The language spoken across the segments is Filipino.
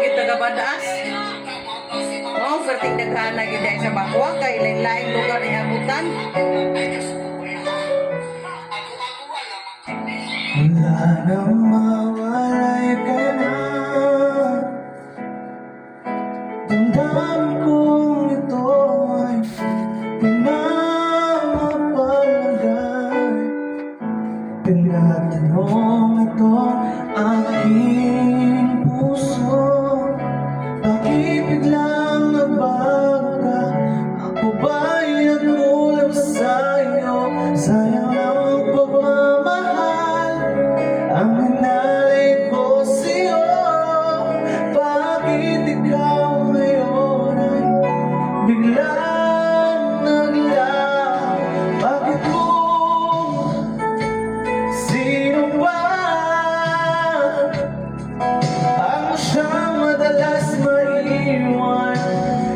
gid taga-badaas. Oh, perting daghana gid sa Bakwa kay lain-lain lugar ni abutan. Wala nang mawalay ka na. Damdamin kong ito ay pinamapalagay. Tinatanong ito aking puso, bakit biglang nagbago ka? Ako ba'y nagkulang sa'yo? Sayang ang pagmamahal ang hinalay ko sa'yo. Bakit ikaw ngayon ay biglang naglaho? Bakit kung sino ba ang siyang madalas maiwan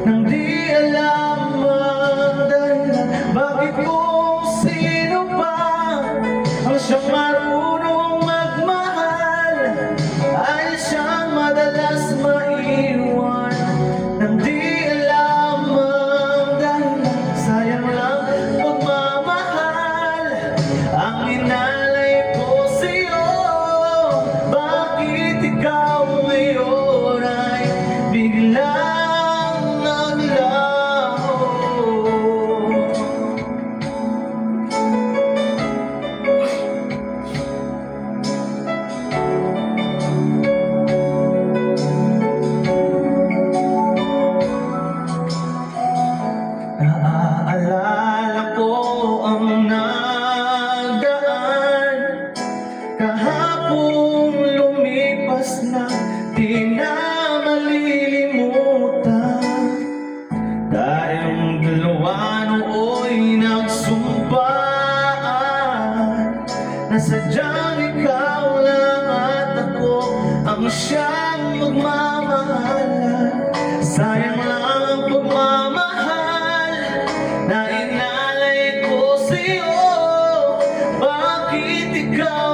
nang di alam ang dahilan? Bakit kung sino ba ang siyang marunong magmahal ay siyang madalas maiwan nang di alam ang dahilan? Sayang lang pagmamahal ang inalay ko sa'yo. Bakit ikaw ngayon ay biglang naglaho? Naaalala ko ang nagaan kahapong lumipas na, di na malilimutan. Tayong dalawa nooy nagsumpaan na sadyang ikaw lang at ako ang siyang magmamahalan. Sayang lang ang pagmamahal na inalay ko sa'yo. Bakit ikaw